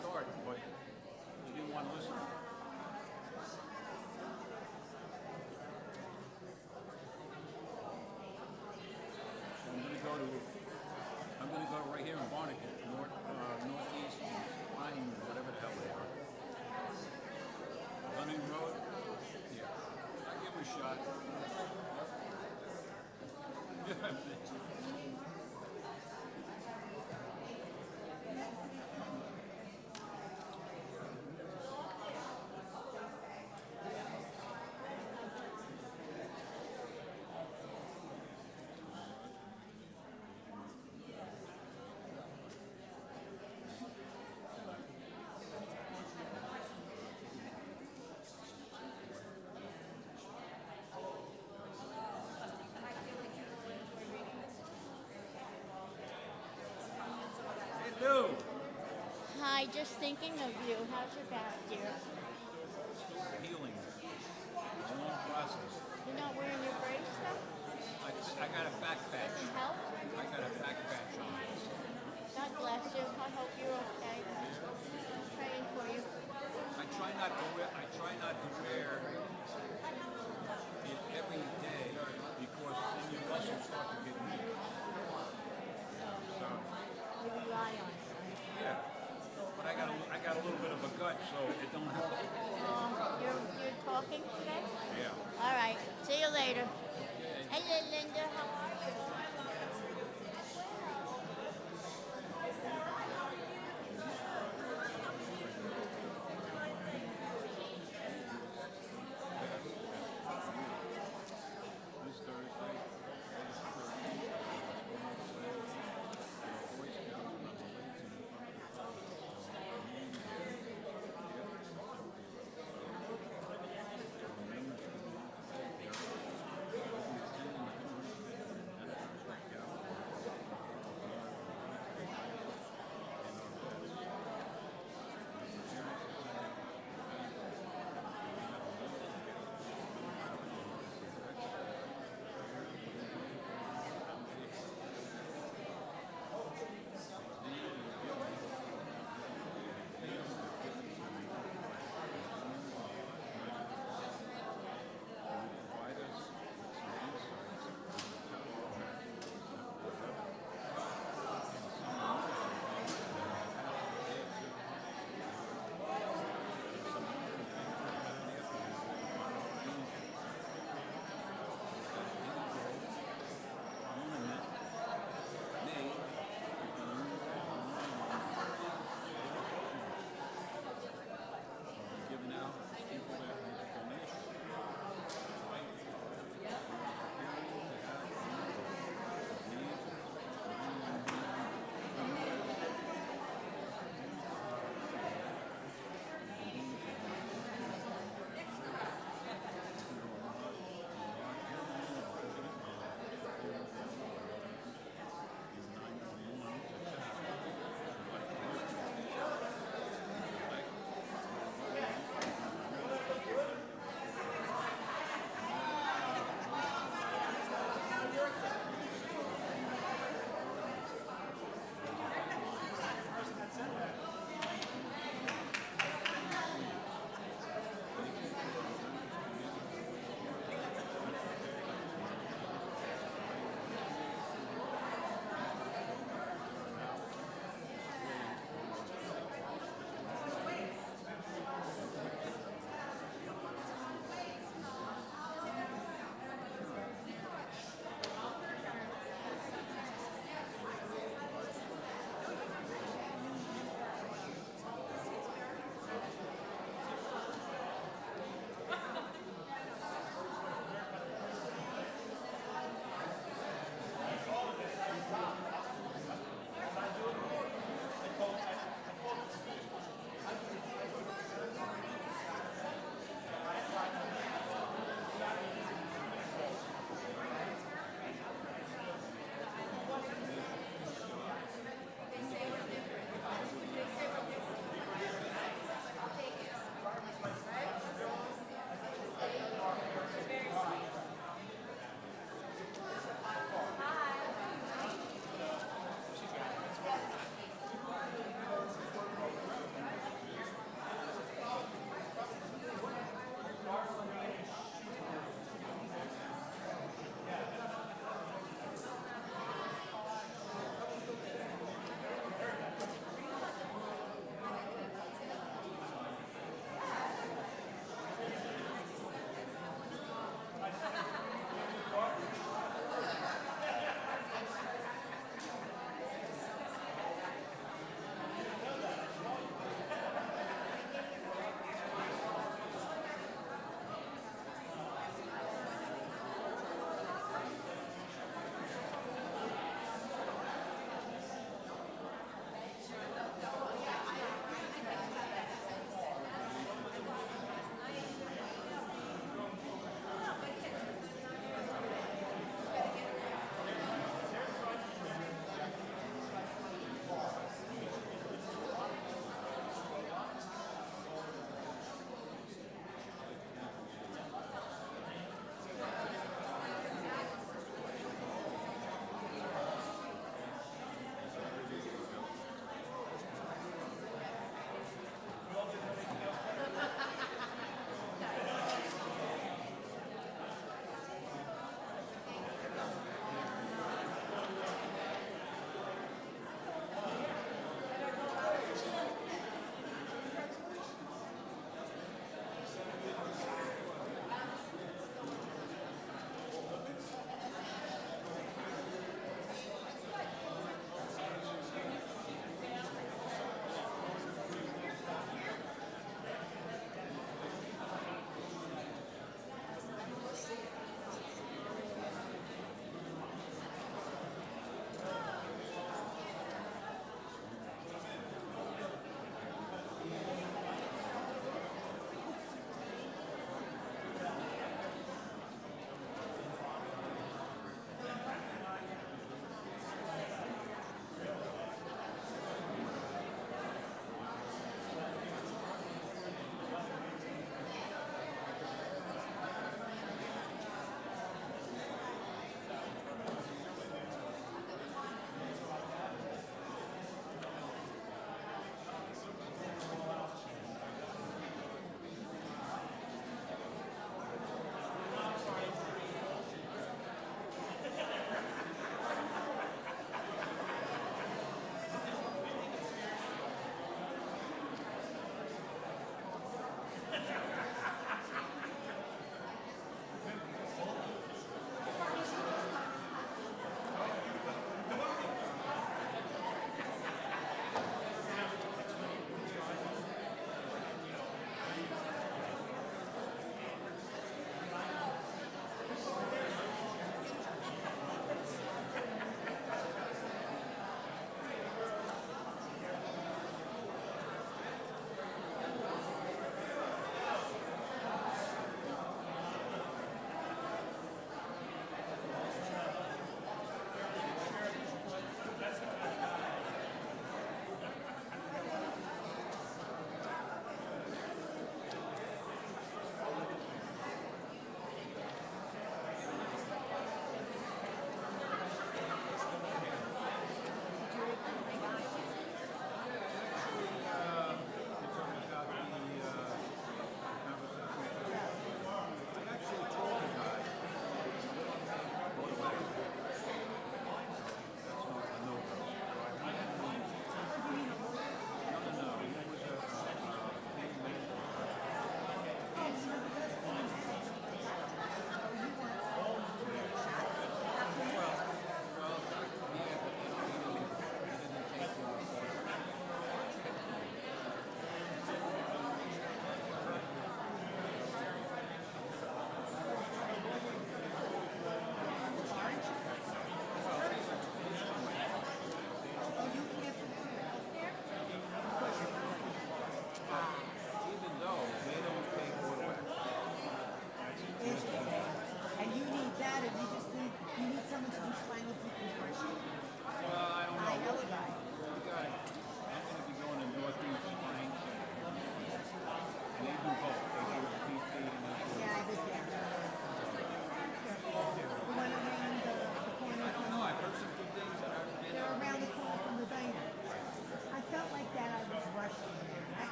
start, but you didn't want to listen. So I'm gonna go right here in Barnegat, northeast, Pine, whatever the hell they are. Dunning Road. Yeah, I'll give it a shot. Hello. Hi, just thinking of you. How's your back, dear? Still healing. It's a long process. You're not wearing your brace stuff? I got a back patch. Doesn't help? I got a back patch on. God bless you. I hope you're okay. I'm praying for you. I try not to wear it every day because then your muscles start to get weak. So You rely on it. yeah, but I got a little bit of a gut, so it don't help. You're talking today? Yeah. All right. See you later. Hello, Linda. How are you? This Thursday.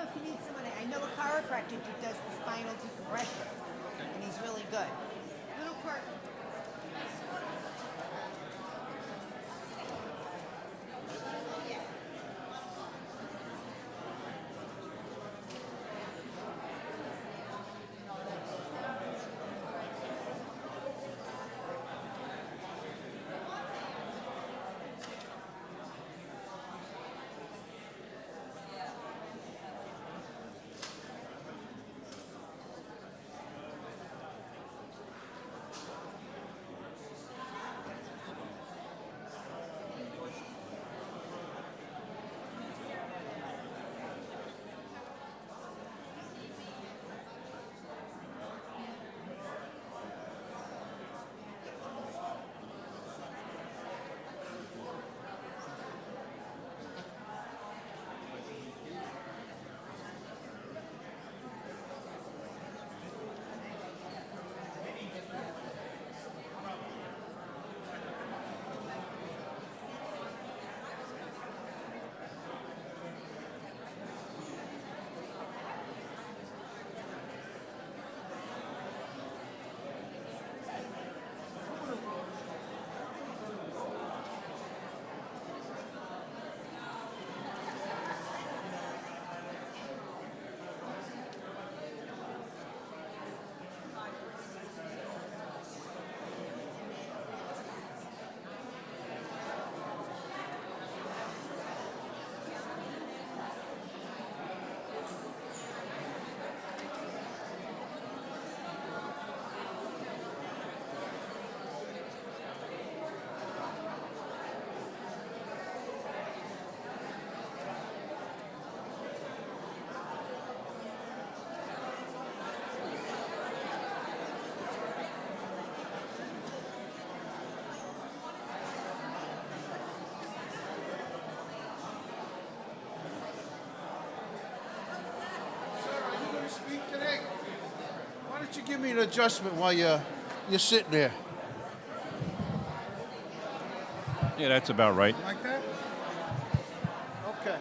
if you need someone. I know a chiropractor who does the spinal decompression, and he's really good. Little part. Speak today. Why don't you give me an adjustment while you're sitting there? Yeah, that's about right. Like that? Okay.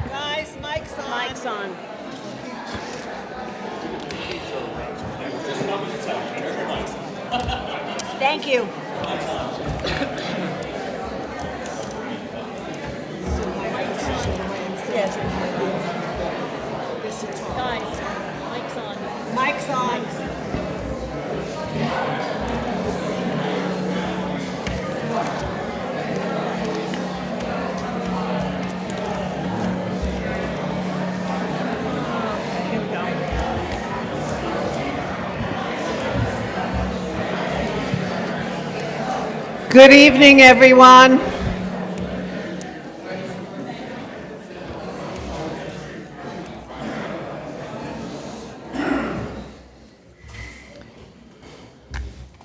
Guys, mic's on. Mic's on. Thank you. Guys, mic's on. Mic's on. Here we go. Good evening, everyone.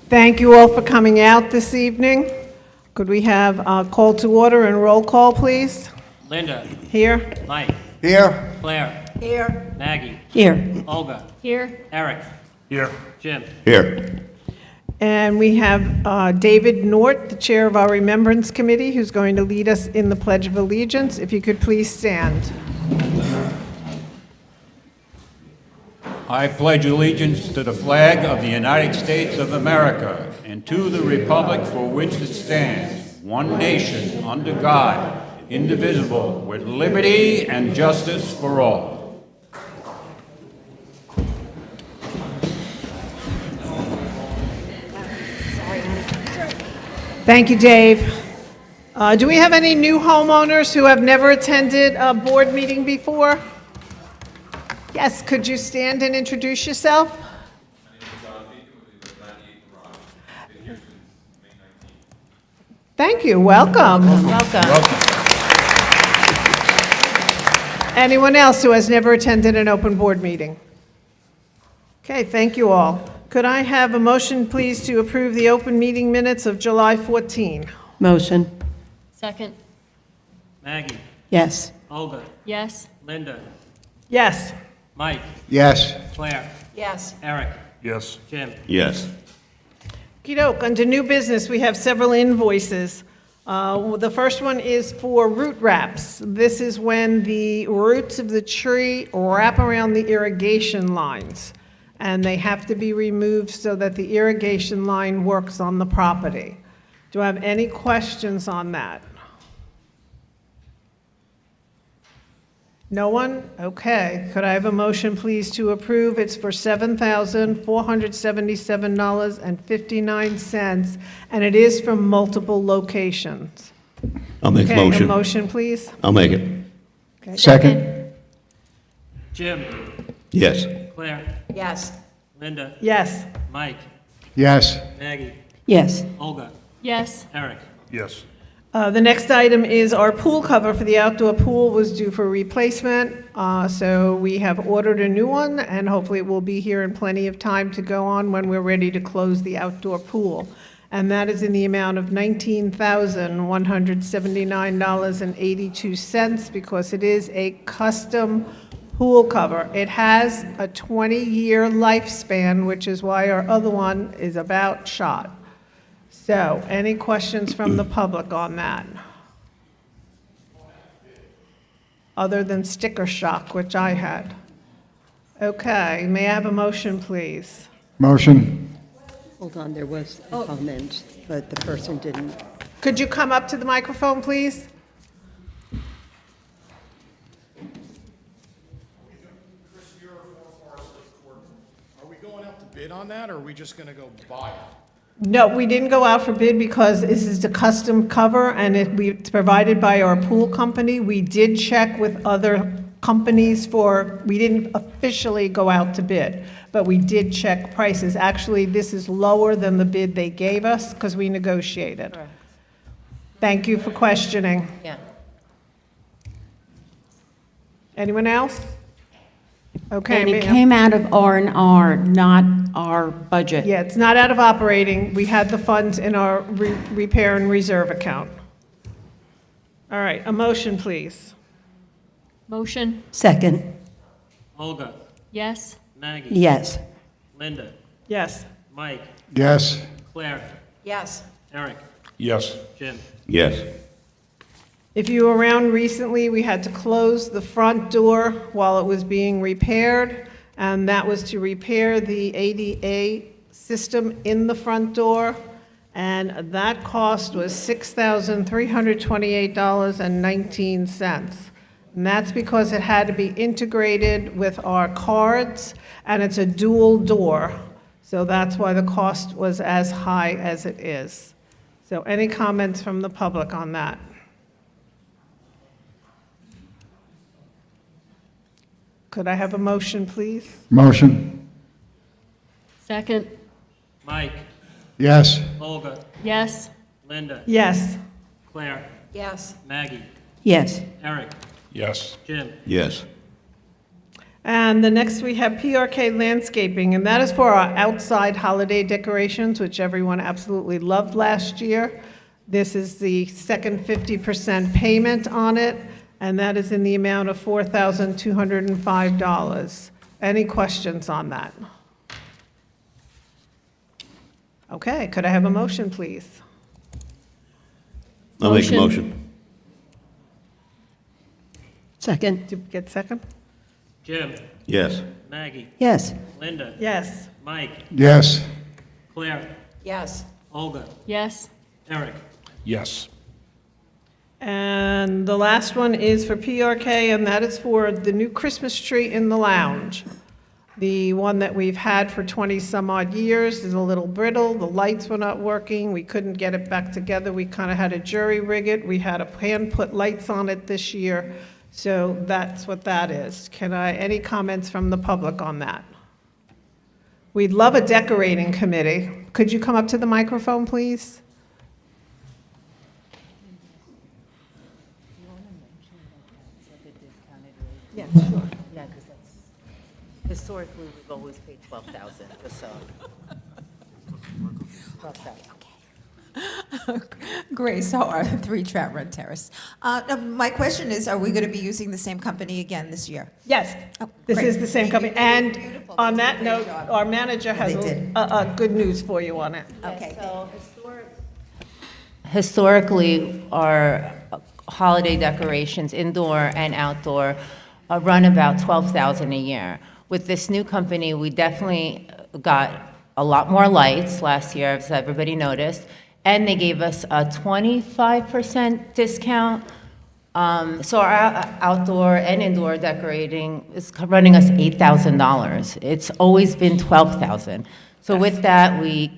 Thank you all for coming out this evening. Could we have a call to order and roll call, please? Linda, Here? Mike, Here. Claire, Here. Maggie. Here. Olga. Here. Eric. Here. Jim. Here. And we have David Nort, the chair of our Remembrance Committee, who's going to lead us in the Pledge of Allegiance. If you could please stand. I pledge allegiance to the flag of the United States of America and to the republic for which it stands, one nation, under God, indivisible, with liberty and justice for all. Thank you, Dave. Do we have any new homeowners who have never attended a board meeting before? Yes, could you stand and introduce yourself? Thank you, welcome. Welcome. Anyone else who has never attended an open board meeting? Okay, thank you all. Could I have a motion, please, to approve the open meeting minutes of July 14? Motion. Second. Maggie. Yes. Olga. Yes. Linda. Yes. Mike. Yes. Claire. Yes. Eric. Yes. Jim. Yes. Okey-doke, under new business, we have several invoices. The first one is for root wraps. This is when the roots of the tree wrap around the irrigation lines, and they have to be removed so that the irrigation line works on the property. Do I have any questions on that? No one? Okay. Could I have a motion, please, to approve? It's for $7,477.59, and it is from multiple locations. I'll make the Okay, a motion. motion, please. I'll make it. Okay. Second. Jim. Yes. Claire. Yes. Linda. Yes. Mike. Yes. Maggie. Yes. Olga. Yes. Eric. Yes. The next item is our pool cover for the outdoor pool was due for replacement. So we have ordered a new one, and hopefully it will be here in plenty of time to go on when we're ready to close the outdoor pool. And that is in the amount of $19,179.82 because it is a custom pool cover. It has a 20-year lifespan, which is why our other one is about shot. So, any questions from the public on that? Other than sticker shock, which I had. Okay, may I have a motion, please? Motion. Hold on, there was a comment, but the person didn't. Could you come up to the microphone, please? Are we going out to bid on that, or are we just gonna go buy it? No, we didn't go out for bid because this is the custom cover, and it's provided by our pool company. We did check with other companies we didn't officially go out to bid, but we did check prices. Actually, this is lower than the bid they gave us because we negotiated. Correct. Thank you for questioning. Yeah. Anyone else? Okay. And it ma'am. came out of R&R, not our budget. Yeah, it's not out of operating. We had the funds in our repair and reserve account. All right, a motion, please. Motion. Second. Olga. Yes. Maggie. Yes. Linda. Yes. Mike. Yes. Claire. Yes. Eric. Yes. Jim. Yes. If you were around recently, we had to close the front door while it was being repaired, and that was to repair the ADA system in the front door, and that cost was $6,328.19. And that's because it had to be integrated with our cards, and it's a dual door. So that's why the cost was as high as it is. So any comments from the public on that? Could I have a motion, please? Motion. Second. Mike. Yes. Olga. Yes. Linda. Yes. Claire. Yes. Maggie. Yes. Eric. Yes. Jim. Yes. And the next we have PRK Landscaping, and that is for our outside holiday decorations, which everyone absolutely loved last year. This is the second 50% payment on it, and that is in the amount of $4,205. Any questions on that? Okay, could I have a motion, please? I'll make a motion. Second, Did you get second? Jim, Yes. Maggie, yes. Linda, Yes. Mike, Yes. Claire, Yes. Olga, Yes. Eric. Yes. And the last one is for PRK, and that is for the new Christmas tree in the lounge. The one that we've had for 20-some-odd years is a little brittle, the lights were not working, we couldn't get it back together, we kind of had to jury rig it, we had to hand-put lights on it this year, so that's what that is. Any comments from the public on that? We'd love a decorating committee. Could you come up to the microphone, please? Yeah, sure. Yeah, because that's, historically, we've always paid 12,000, just so. 12,000. Grace Howard, 3 Trapper Terrace. My question is, are we going to be using the same company again this year? Yes, Oh, this great. is the same company. And on that note, our manager has They did. a good news for you on it. Okay. So historically, our holiday decorations, indoor and outdoor, run about $12,000 a year. With this new company, we definitely got a lot more lights last year, as everybody noticed, and they gave us a 25% discount. So our outdoor and indoor decorating is running us $8,000. It's always been $12,000. So with that, we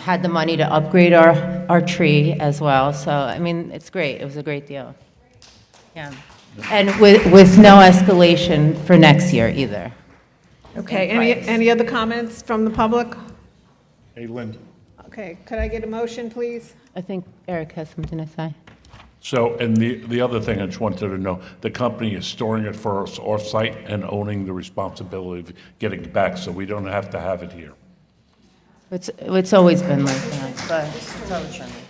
had the money to upgrade our tree as well. So, I mean, it's great. It was a great deal. Yeah. And with no escalation for next year either. Okay, And price. any other comments from the public? Hey, Linda. Okay, could I get a motion, please? I think Eric has something to say. So, and the other thing I just wanted to know, the company is storing it for us off-site and owning the responsibility of getting it back, so we don't have to have it here. It's always been like that, but it's always been like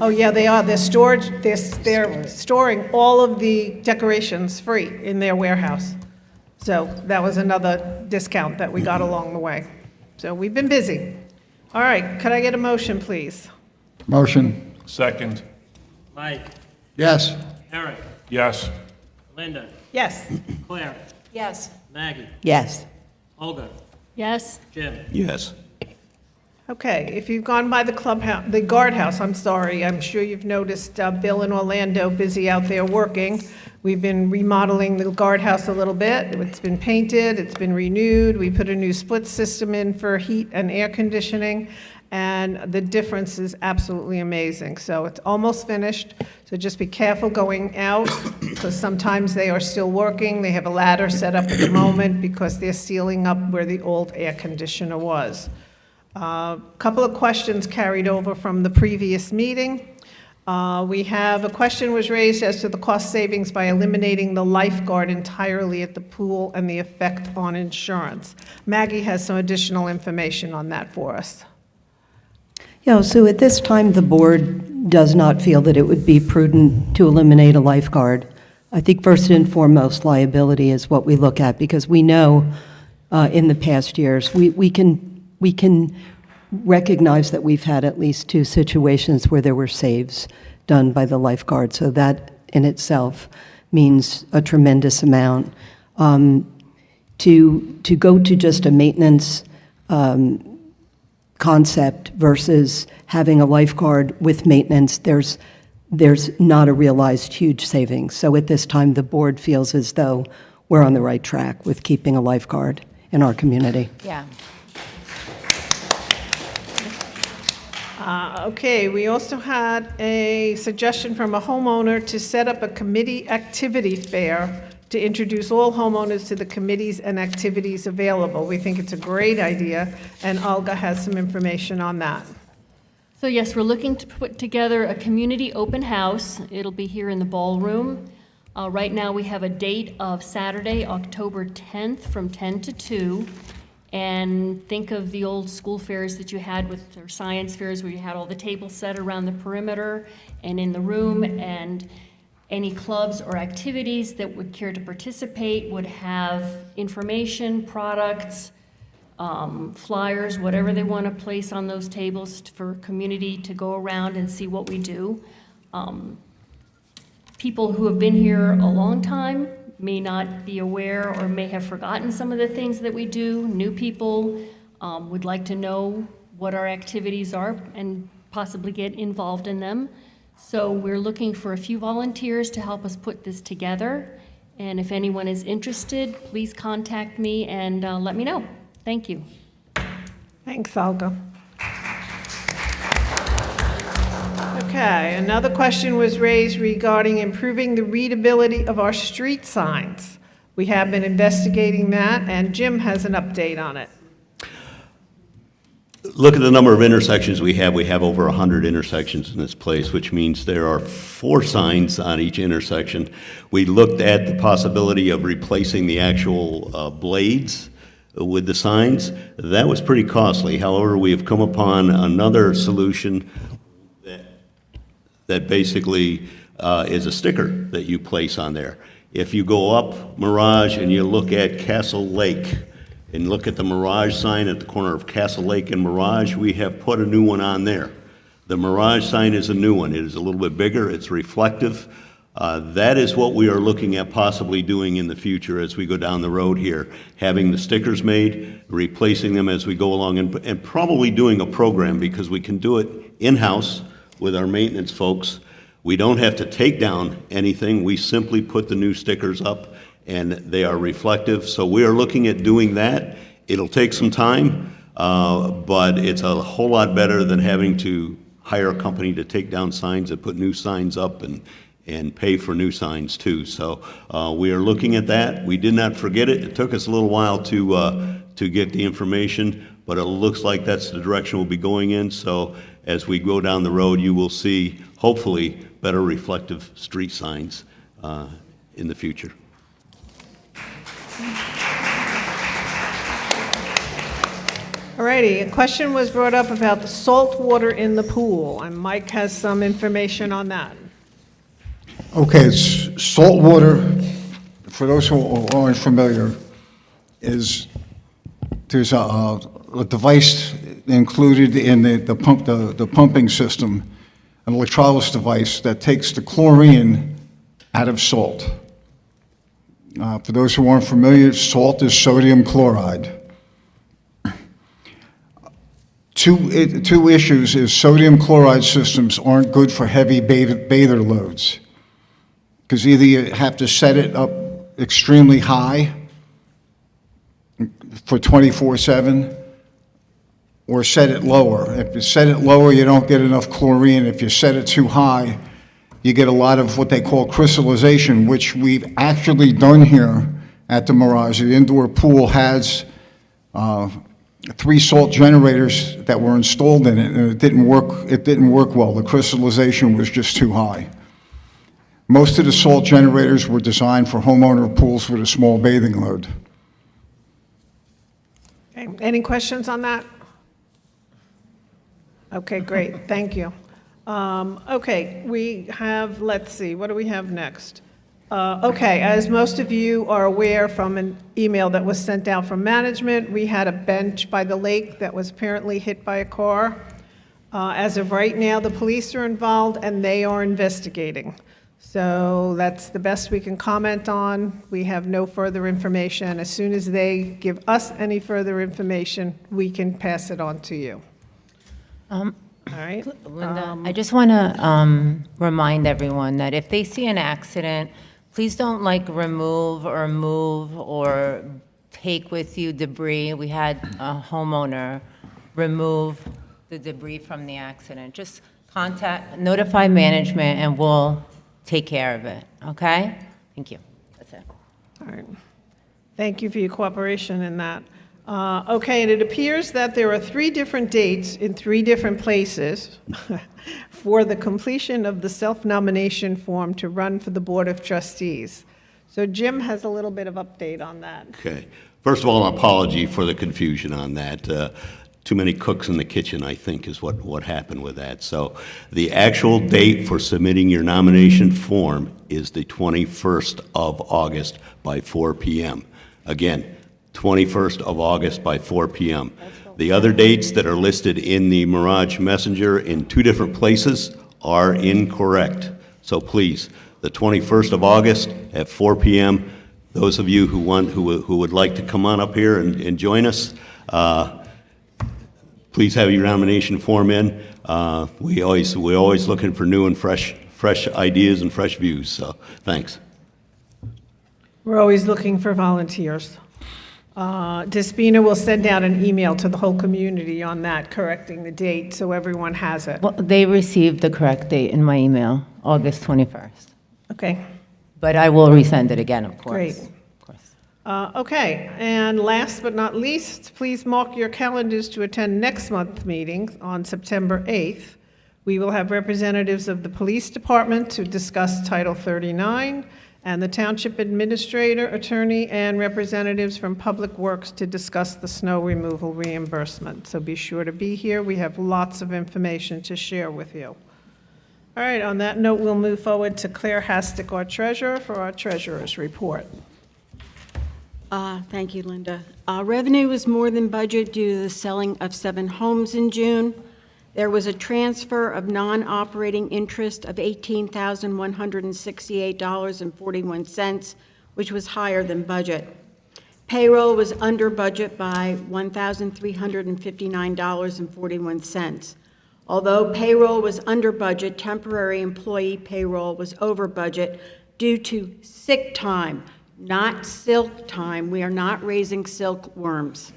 Oh, yeah, they are. They're storing all of the decorations free in their warehouse. So that was another discount that we got along the way. So we've been busy. All right, could I get a motion, please? Motion. Second. Mike, Yes. Eric, Yes. Linda, Yes. Claire, Yes. Maggie, Yes. Olga, Yes. Jim. Yes. Okay, if you've gone by the clubhouse, the guardhouse, I'm sorry, I'm sure you've noticed Bill and Orlando busy out there working. We've been remodeling the guardhouse a little bit. It's been painted, it's been renewed. We put a new split system in for heat and air conditioning, and the difference is absolutely amazing. So it's almost finished, so just be careful going out, because sometimes they are still working. They have a ladder set up at the moment because they're sealing up where the old air conditioner was. Couple of questions carried over from the previous meeting. We have, a question was raised as to the cost savings by eliminating the lifeguard entirely at the pool and the effect on insurance. Maggie has some additional information on that for us. Yeah, so at this time, the board does not feel that it would be prudent to eliminate a lifeguard. I think first and foremost, liability is what we look at, because we know in the past years, we can recognize that we've had at least 2 situations where there were saves done by the lifeguard. So that in itself means a tremendous amount. To go to just a maintenance concept versus having a lifeguard with maintenance, there's not a realized huge savings. So at this time, the board feels as though we're on the right track with keeping a lifeguard in our community. Yeah. Okay, we also had a suggestion from a homeowner to set up a committee activity fair to introduce all homeowners to the committees and activities available. We think it's a great idea, and Olga has some information on that. So yes, we're looking to put together a community open house. It'll be here in the ballroom. Right now, we have a date of Saturday, October 10th, from 10 to 2. And think of the old school fairs that you had with, or science fairs, where you had all the tables set around the perimeter and in the room, and Any clubs or activities that would care to participate would have information, products, flyers, whatever they want to place on those tables for community to go around and see what we do. People who have been here a long time may not be aware or may have forgotten some of the things that we do. New people would like to know what our activities are and possibly get involved in them. So we're looking for a few volunteers to help us put this together. And if anyone is interested, please contact me and let me know. Thank you. Thanks, Olga. Okay, another question was raised regarding improving the readability of our street signs. We have been investigating that, and Jim has an update on it. Look at the number of intersections we have. We have over 100 intersections in this place, which means there are 4 signs on each intersection. We looked at the possibility of replacing the actual blades with the signs. That was pretty costly. However, we have come upon another solution that basically is a sticker that you place on there. If you go up Mirage and you look at Castle Lake, and look at the Mirage sign at the corner of Castle Lake and Mirage, we have put a new one on there. The Mirage sign is a new one. It is a little bit bigger, it's reflective. That is what we are looking at possibly doing in the future as we go down the road here. Having the stickers made, replacing them as we go along, and probably doing a program, because we can do it in-house with our maintenance folks. We don't have to take down anything. We simply put the new stickers up, and they are reflective. So we are looking at doing that. It'll take some time, but it's a whole lot better than having to hire a company to take down signs and put new signs up and pay for new signs too. So we are looking at that. We did not forget it. It took us a little while to get the information, but it looks like that's the direction we'll be going in. So as we go down the road, you will see, hopefully, better reflective street signs in the future. Alrighty, a question was brought up about the salt water in the pool, and Mike has some information on that. Okay, it's salt water, for those who aren't familiar, is there's a device included in the pumping system, an electrolysis device that takes the chlorine out of salt. For those who aren't familiar, salt is sodium chloride. Two issues is sodium chloride systems aren't good for heavy bather loads, because either you have to set it up extremely high for 24/7 or set it lower. If you set it lower, you don't get enough chlorine. If you set it too high, you get a lot of what they call crystallization, which we've actually done here at the Mirage. The indoor pool has 3 salt generators that were installed in it, and it didn't work well. The crystallization was just too high. Most of the salt generators were designed for homeowner pools with a small bathing load. Okay, any questions on that? Okay, great, thank you. Okay, we have, let's see, what do we have next? Okay, as most of you are aware from an email that was sent out from management, we had a bench by the lake that was apparently hit by a car. As of right now, the police are involved and they are investigating. So that's the best we can comment on. We have no further information. As soon as they give us any further information, we can pass it on to you. All right? Linda, I just want to remind everyone that if they see an accident, please don't remove or move or take with you debris. We had a homeowner remove the debris from the accident. Just notify management and we'll take care of it, okay? Thank you. That's it. All right. Thank you for your cooperation in that. Okay, and it appears that there are 3 different dates in 3 different places for the completion of the self-nomination form to run for the Board of Trustees. So Jim has a little bit of update on that. Okay. First of all, an apology for the confusion on that. too many cooks in the kitchen, I think, is what happened with that. So the actual date for submitting your nomination form is the 21st of August by 4 p.m. Again, 21st of August by 4 p.m. The other dates that are listed in the Mirage Messenger in two different places are incorrect. So please, the 21st of August at 4 p.m., those of you who would like to come on up here and join us, please have your nomination form in. We're always looking for new and fresh ideas and fresh views, so thanks. We're always looking for volunteers. Despina will send out an email to the whole community on that, correcting the date, so everyone has it. Well, they received the correct date in my email, August 21st. Okay, But I will resend it again, of course. great. Of course. Okay, and last but not least, please mark your calendars to attend next month's meeting on September 8th. We will have representatives of the Police Department to discuss Title 39, and the Township Administrator, Attorney, and representatives from Public Works to discuss the snow removal reimbursement. So be sure to be here. We have lots of information to share with you. All right, on that note, we'll move forward to Claire Hastic, our treasurer, for our treasurer's report. Thank you, Linda. Revenue was more than budget due to the selling of 7 homes in June. There was a transfer of non-operating interest of $18,168.41, which was higher than budget. Payroll was under budget by $1,359.41. Although payroll was under budget, temporary employee payroll was over budget due to sick time, not silk time. We are not raising silkworms.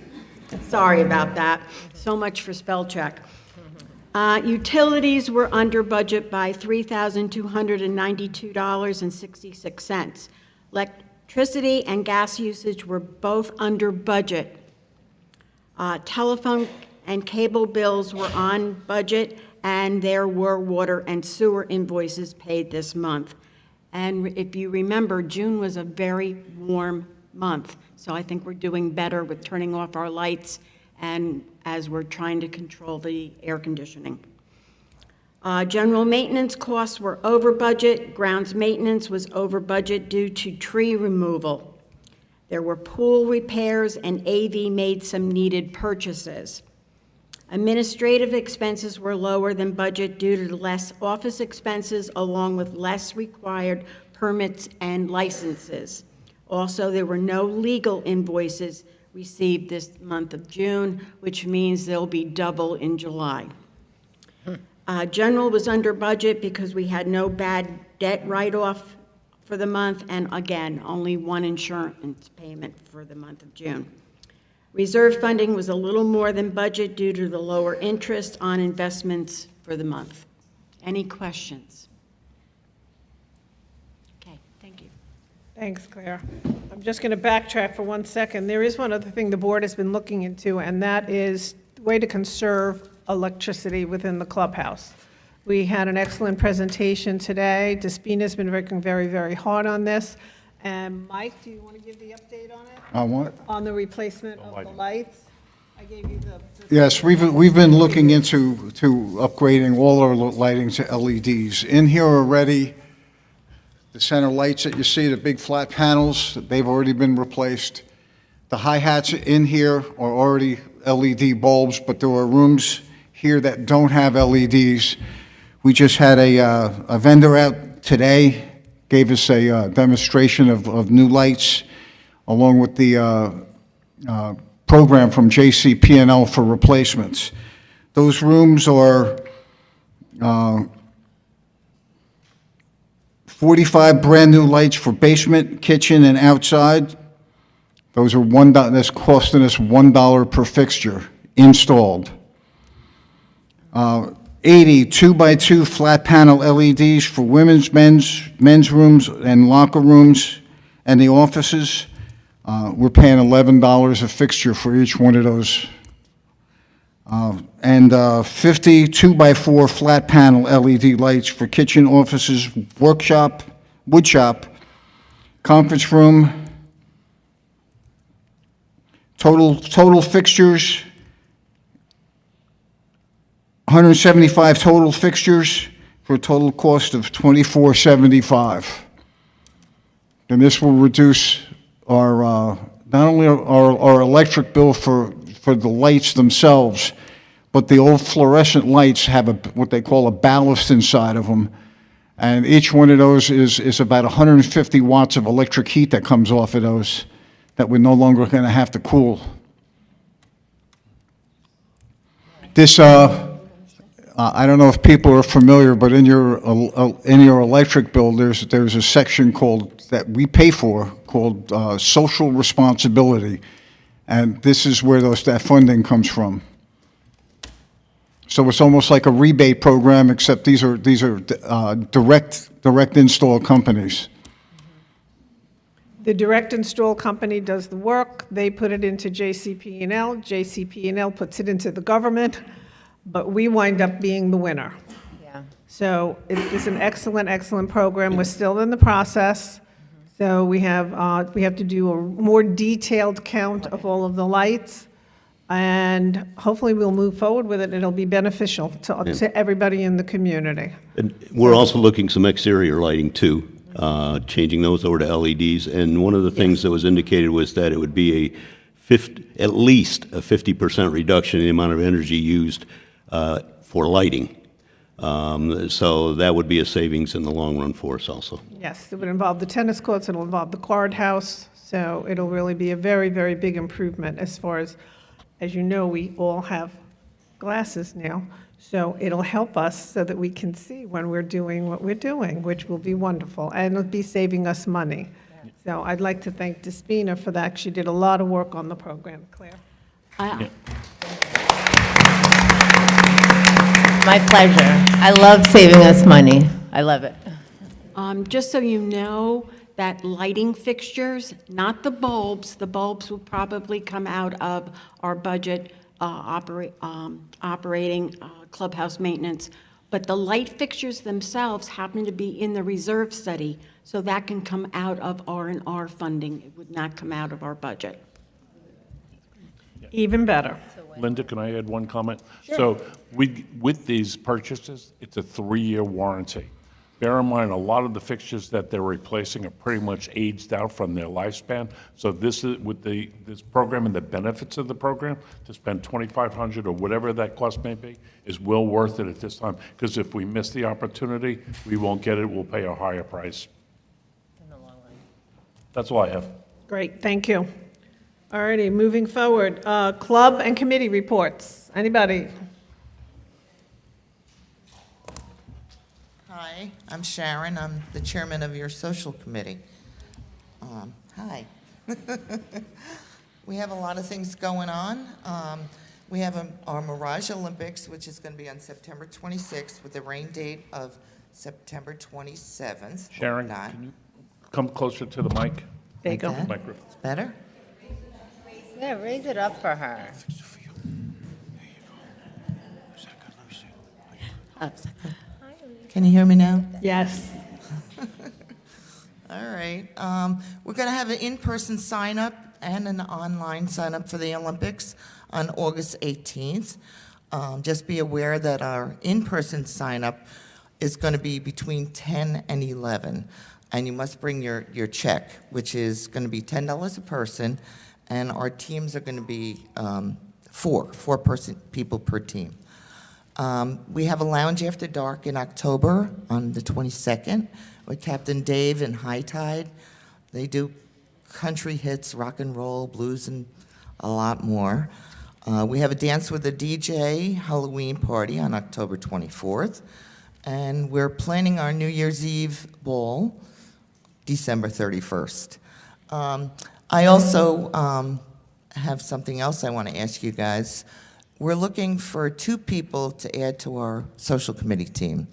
Sorry about that. So much for spell check. Utilities were under budget by $3,292.66. Electricity and gas usage were both under budget. Telephone and cable bills were on budget, and there were water and sewer invoices paid this month. And if you remember, June was a very warm month, so I think we're doing better with turning off our lights and as we're trying to control the air conditioning. General maintenance costs were over budget. Grounds maintenance was over budget due to tree removal. There were pool repairs, and AV made some needed purchases. Administrative expenses were lower than budget due to less office expenses, along with less required permits and licenses. Also, there were no legal invoices received this month of June, which means they'll be double in July. General was under budget because we had no bad debt write-off for the month, and again, only one insurance payment for the month of June. Reserve funding was a little more than budget due to the lower interest on investments for the month. Any questions? Okay, thank you. Thanks, Claire. I'm just going to backtrack for 1 second. There is one other thing the board has been looking into, and that is the way to conserve electricity within the clubhouse. We had an excellent presentation today. Despina's been working very, very hard on this. And Mike, do you want to give the update on it? On what? On the replacement of the lights? I gave you the... Yes, we've been looking into upgrading all our lighting to LEDs. In here already, the center lights that you see, the big flat panels, they've already been replaced. The hi-hats in here are already LED bulbs, but there are rooms here that don't have LEDs. We just had a vendor out today, gave us a demonstration of new lights, along with the program from JCP&L for replacements. Those rooms are 45 brand-new lights for basement, kitchen, and outside. Those are that's costing us $1 per fixture installed. 80 2x2 flat panel LEDs for women's, men's rooms and locker rooms and the offices. We're paying $11 a fixture for each one of those. And 50 2x4 flat panel LED lights for kitchen, offices, workshop, woodshop, conference room. Total fixtures 175 total fixtures for a total cost of $24.75. And this will reduce our, not only our electric bill for the lights themselves, but the old fluorescent lights have what they call a ballast inside of them. And each one of those is about 150 watts of electric heat that comes off of those that we're no longer going to have to cool. This, I don't know if people are familiar, but in your electric bill, there's a section that we pay for called social responsibility, and this is where that funding comes from. So it's almost like a rebate program, except these are direct install companies. The direct install company does the work, they put it into JCP&L, JCP&L puts it into the government, but we wind up being the winner. Yeah. So it is an excellent, excellent program. We're still in the process. So we have to do a more detailed count of all of the lights, and hopefully we'll move forward with it. It'll be beneficial to everybody in the community. And we're also looking some exterior lighting too, changing those over to LEDs. And one of the things that was indicated was that it would be at least a 50% reduction in the amount of energy used for lighting. So that would be a savings in the long run for us also. Yes, it would involve the tennis courts, it'll involve the card house, so it'll really be a very, very big improvement as you know, we all have glasses now, so it'll help us so that we can see when we're doing what we're doing, which will be wonderful, and it'll be saving us money. So I'd like to thank Despina for that. She did a lot of work on the program. Claire? My pleasure. I love saving us money. I love it. Just so you know, that lighting fixtures, not the bulbs will probably come out of our budget operating clubhouse maintenance, but the light fixtures themselves happen to be in the reserve study, so that can come out of R&R funding. It would not come out of our budget. Even better. Linda, can I add one comment? So with these purchases, it's a 3-year warranty. Bear in mind, a lot of the fixtures that they're replacing are pretty much aged out from their lifespan. So this is, with this program and the benefits of the program, to spend $2,500 or whatever that cost may be, is well worth it at this time. Because if we miss the opportunity, we won't get it, we'll pay a higher price. That's all I have. Great, thank you. All righty, moving forward. Club and committee reports. Anybody? Hi, I'm Sharon. I'm the chairman of your social committee. Hi. We have a lot of things going on. We have our Mirage Olympics, which is going to be on September 26th with a rain date of September 27th. Sharon, can you come closer to the mic? There you go. Microphone. Better? Yeah, raise it up for her. Can you hear me now? Yes. All right. We're going to have an in-person sign-up and an online sign-up for the Olympics on August 18th. Just be aware that our in-person sign-up is going to be between 10 and 11, and you must bring your check, which is going to be $10 a person, and our teams are going to be four people per team. We have a Lounge After Dark in October on the 22nd with Captain Dave and High Tide. They do country hits, rock and roll, blues, and a lot more. We have a Dance with a DJ Halloween party on October 24th. And we're planning our New Year's Eve ball December 31st. I also have something else I want to ask you guys. We're looking for 2 people to add to our social committee team.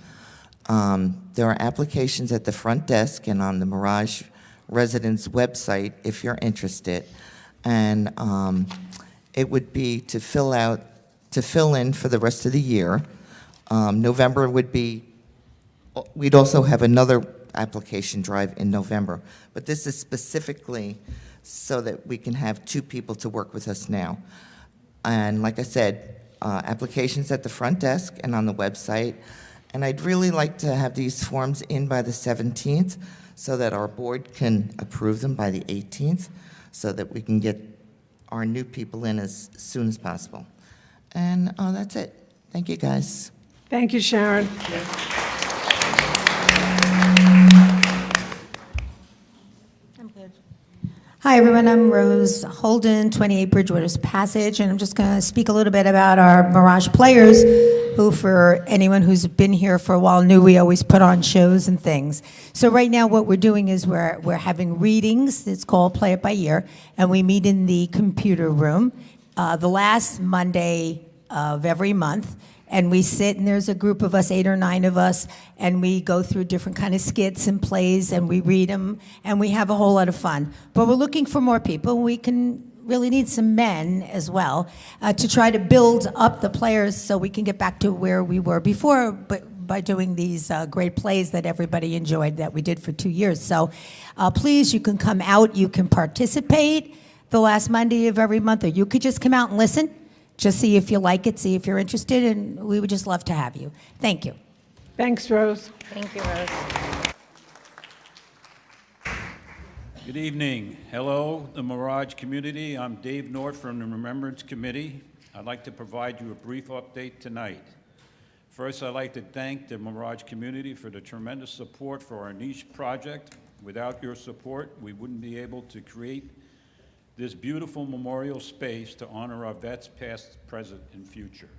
There are applications at the front desk and on the Mirage Residence website if you're interested. And it would be to fill in for the rest of the year. November would be, we'd also have another application drive in November. But this is specifically so that we can have 2 people to work with us now. And like I said, applications at the front desk and on the website. And I'd really like to have these forms in by the 17th so that our board can approve them by the 18th so that we can get our new people in as soon as possible. And that's it. Thank you, guys. Thank you, Sharon. Hi, everyone. I'm Rose Holden, 28 Bridgewater's Passage, and I'm just going to speak a little bit about our Mirage players, who, for anyone who's been here for a while, knew we always put on shows and things. So right now, what we're doing is we're having readings. It's called Play It By Ear, and we meet in the computer room the last Monday of every month. And we sit, and there's a group of us, 8 or 9 of us, and we go through different kind of skits and plays, and we read them, and we have a whole lot of fun. But we're looking for more people. We can really need some men as well to try to build up the players so we can get back to where we were before, but by doing these great plays that everybody enjoyed that we did for 2 years. So please, you can come out, you can participate the last Monday of every month, or you could just come out and listen. Just see if you like it, see if you're interested, and we would just love to have you. Thank you. Thanks, Rose. Thank you, Rose. Good evening. Hello, the Mirage community. I'm Dave North from the Remembrance Committee. I'd like to provide you a brief update tonight. First, I'd like to thank the Mirage community for the tremendous support for our niche project. Without your support, we wouldn't be able to create this beautiful memorial space to honor our vets past, present, and future.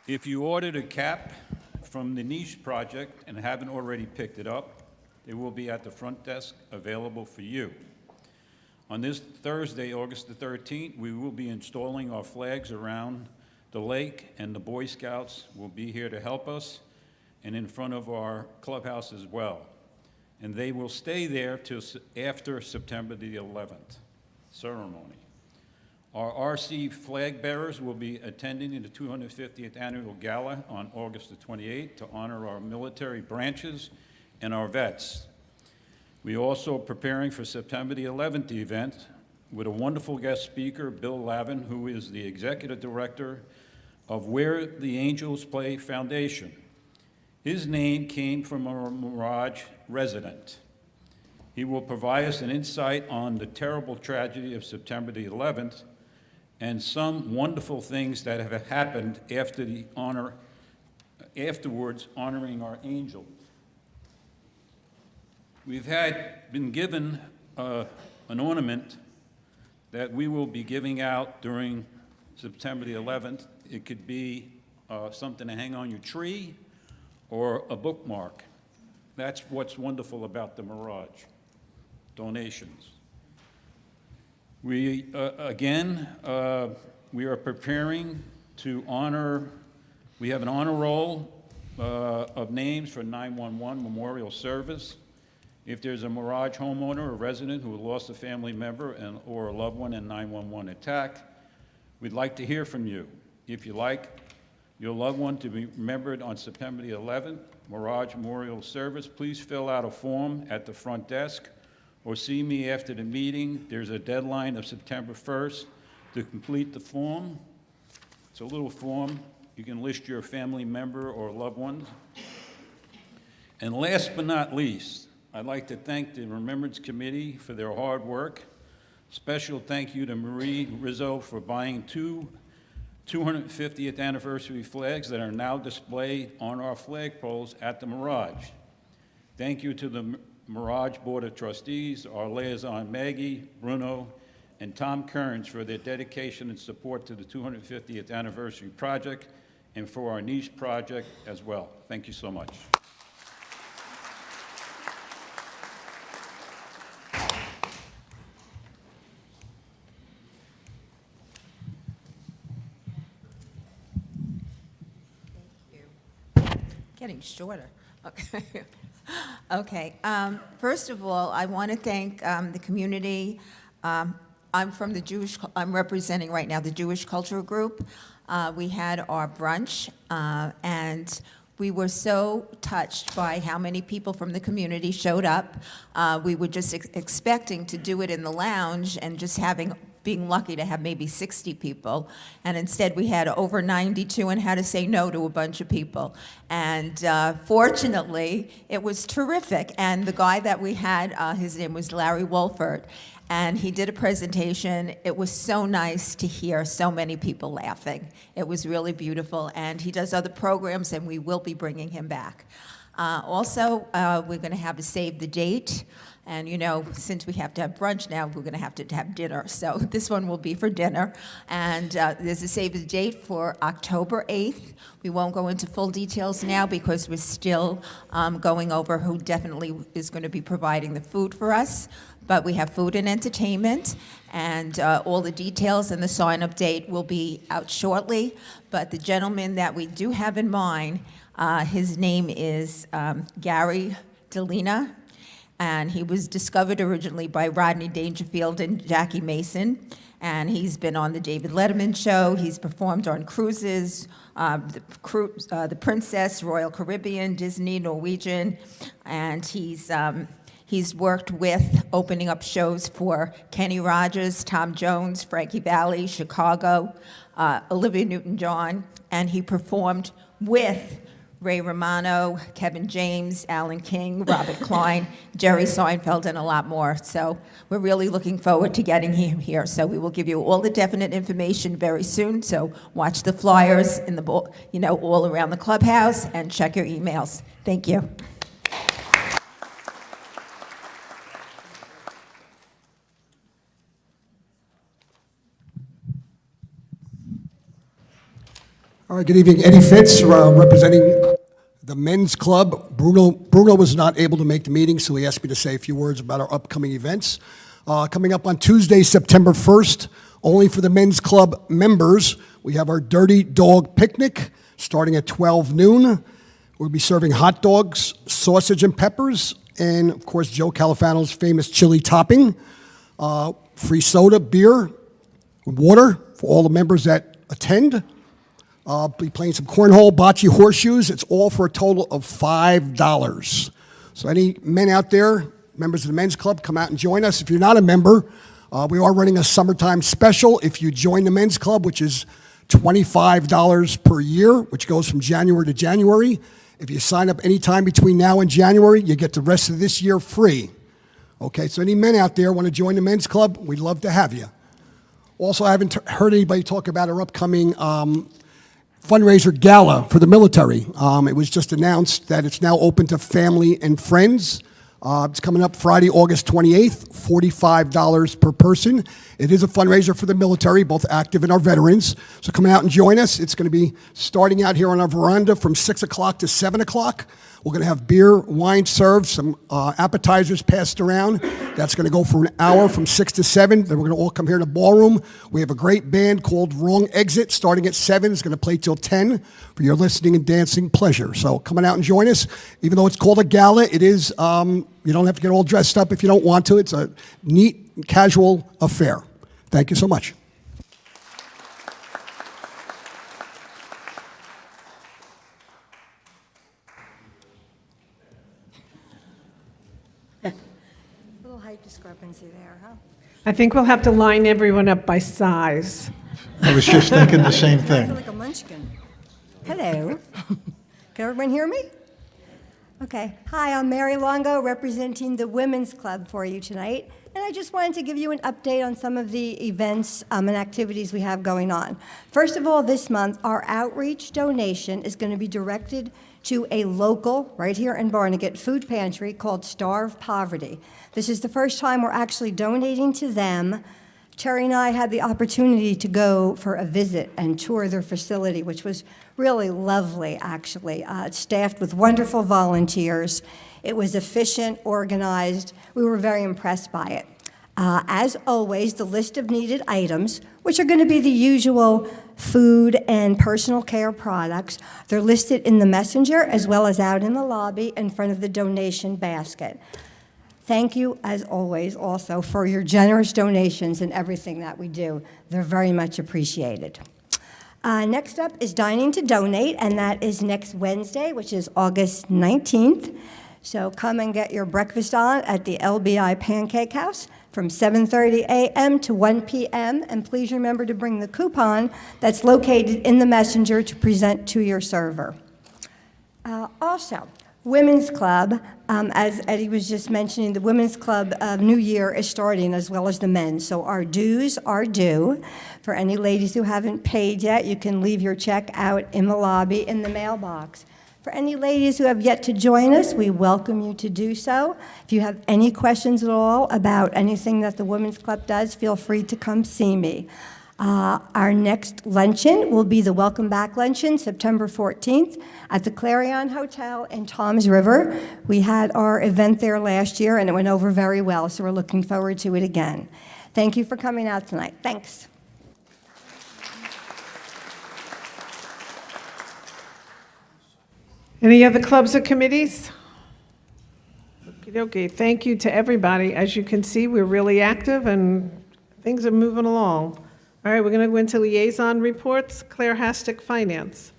If you ordered a cap from the Niche Project and haven't already picked it up, it will be at the front desk available for you. On this Thursday, August the 13th, we will be installing our flags around the lake, and the Boy Scouts will be here to help us and in front of our clubhouse as well. And they will stay there till after September the 11th ceremony. Our RC flag bearers will be attending the 250th Annual Gala on August the 28th to honor our military branches and our vets. We are also preparing for September the 11th event with a wonderful guest speaker, Bill Lavin, who is the Executive Director of Where the Angels Play Foundation. His name came from a Mirage resident. He will provide us an insight on the terrible tragedy of September the 11th and some wonderful things that have happened after the afterwards honoring our angels. We've been given an ornament that we will be giving out during September the 11th. It could be something to hang on your tree or a bookmark. That's what's wonderful about the Mirage, donations. We, again, we are preparing to honor, we have an honor roll of names for 911 memorial service. If there's a Mirage homeowner or resident who lost a family member or a loved one in 911 attack, we'd like to hear from you. If you like your loved one to be remembered on September the 11th, Mirage Memorial Service, please fill out a form at the front desk or see me after the meeting. There's a deadline of September 1st to complete the form. It's a little form. You can list your family member or loved ones. And last but not least, I'd like to thank the Remembrance Committee for their hard work. Special thank you to Marie Rizzo for buying 2 250th anniversary flags that are now displayed on our flagpoles at the Mirage. Thank you to the Mirage Board of Trustees, our liaison Maggie, Bruno, and Tom Kearns for their dedication and support to the 250th anniversary project and for our niche project as well. Thank you so much. Getting shorter. Okay. Okay. First of all, I want to thank the community. I'm representing right now the Jewish Cultural Group. We had our brunch, and We were so touched by how many people from the community showed up. We were just expecting to do it in the lounge and just being lucky to have maybe 60 people. And instead, we had over 92 and had to say no to a bunch of people. And fortunately, it was terrific. And the guy that we had, his name was Larry Wolfert, and he did a presentation. It was so nice to hear so many people laughing. It was really beautiful. And he does other programs, and we will be bringing him back. Also, we're going to have a save the date. And you know, since we have to have brunch now, we're going to have dinner. So this one will be for dinner. And there's a save the date for October 8th. We won't go into full details now because we're still going over who definitely is going to be providing the food for us. But we have food and entertainment, and all the details and the sign-up date will be out shortly. But the gentleman that we do have in mind, his name is Gary Delina. And he was discovered originally by Rodney Dangerfield and Jackie Mason. And he's been on the David Letterman show. He's performed on cruises, the Princess, Royal Caribbean, Disney, Norwegian. And he's worked with opening up shows for Kenny Rogers, Tom Jones, Frankie Valli, Chicago, Olivia Newton-John. And he performed with Ray Romano, Kevin James, Alan King, Robert Klein, Jerry Seinfeld, and a lot more. So we're really looking forward to getting him here. So we will give you all the definite information very soon. So watch the flyers in the, all around the clubhouse and check your emails. Thank you. All right, good evening. Eddie Fitz, representing the men's club. Bruno was not able to make the meeting, so he asked me to say a few words about our upcoming events. Coming up on Tuesday, September 1st, only for the men's club members, we have our Dirty Dog Picnic starting at 12 noon. We'll be serving hot dogs, sausage and peppers, and of course, Joe Califano's famous chili topping. Free soda, beer, water for all the members that attend. I'll be playing some cornhole, bocce, horseshoes. It's all for a total of $5. So any men out there, members of the men's club, come out and join us. If you're not a member, we are running a summertime special. If you join the men's club, which is $25 per year, which goes from January to January. If you sign up anytime between now and January, you get the rest of this year free. Okay, so any men out there want to join the men's club, we'd love to have you. Also, I haven't heard anybody talk about our upcoming fundraiser gala for the military. It was just announced that it's now open to family and friends. It's coming up Friday, August 28th, $45 per person. It is a fundraiser for the military, both active and our veterans. So come out and join us. It's going to be starting out here on our veranda from 6 o'clock to 7 o'clock. We're going to have beer, wine served, some appetizers passed around. That's going to go for an hour from 6 to 7. Then we're going to all come here to the ballroom. We have a great band called Wrong Exit starting at 7. It's going to play till 10 for your listening and dancing pleasure. So come on out and join us. Even though it's called a gala, it is, you don't have to get all dressed up if you don't want to. It's a neat, casual affair. Thank you so much. Little height discrepancy there, huh? I think we'll have to line everyone up by size. I was just thinking the same I thing. feel like a munchkin. Hello. Can everyone hear me? Okay. Hi, I'm Mary Longo, representing the Women's Club for you tonight. And I just wanted to give you an update on some of the events and activities we have going on. First of all, this month, our outreach donation is going to be directed to a local, right here in Barnegat, food pantry called Starve Poverty. This is the first time we're actually donating to them. Terry and I had the opportunity to go for a visit and tour their facility, which was really lovely, actually. It's staffed with wonderful volunteers. It was efficient, organized. We were very impressed by it. As always, the list of needed items, which are going to be the usual food and personal care products, they're listed in the messenger as well as out in the lobby in front of the donation basket. Thank you, as always, also for your generous donations and everything that we do. They're very much appreciated. Next up is Dining to Donate, and that is next Wednesday, which is August 19th. So come and get your breakfast on at the LBI Pancake House from 7:30 a.m. to 1 p.m. And please remember to bring the coupon that's located in the messenger to present to your server. Also, Women's Club, as Eddie was just mentioning, the Women's Club New Year is starting as well as the men's. So our dues are due. For any ladies who haven't paid yet, you can leave your check out in the lobby in the mailbox. For any ladies who have yet to join us, we welcome you to do so. If you have any questions at all about anything that the Women's Club does, feel free to come see me. Our next luncheon will be the Welcome Back Luncheon, September 14th, at the Clarion Hotel in Toms River. We had our event there last year, and it went over very well, so we're looking forward to it again. Thank you for coming out tonight. Thanks. Any other clubs or committees? Okay, thank you to everybody. As you can see, we're really active and things are moving along. All right, we're going to go into liaison reports. Claire Hastic, Finance.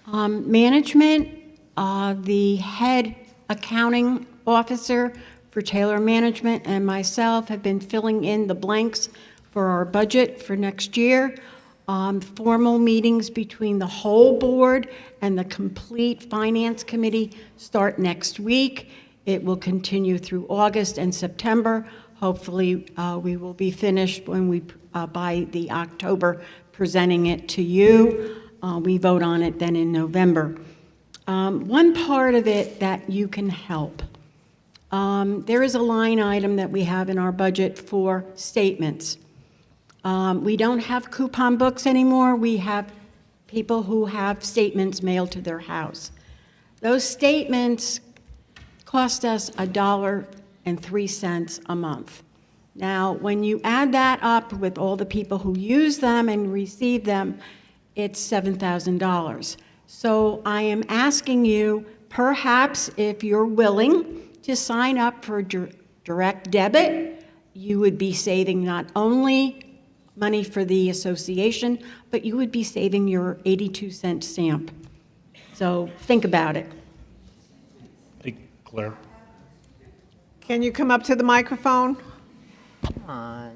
Management, the head accounting officer for Taylor Management and myself have been filling in the blanks for our budget for next year. Formal meetings between the whole board and the complete finance committee start next week. It will continue through August and September. Hopefully, we will be finished when we, by the October, presenting it to you. We vote on it then in November. One part of it that you can help. There is a line item that we have in our budget for statements. We don't have coupon books anymore. We have people who have statements mailed to their house. Those statements cost us $1.03 a month. Now, when you add that up with all the people who use them and receive them, it's $7,000. So I am asking you, perhaps if you're willing to sign up for direct debit, you would be saving not only money for the association, but you would be saving your 82-cent stamp. So think about it. Hey, Claire. Can you come up to the microphone? Come on.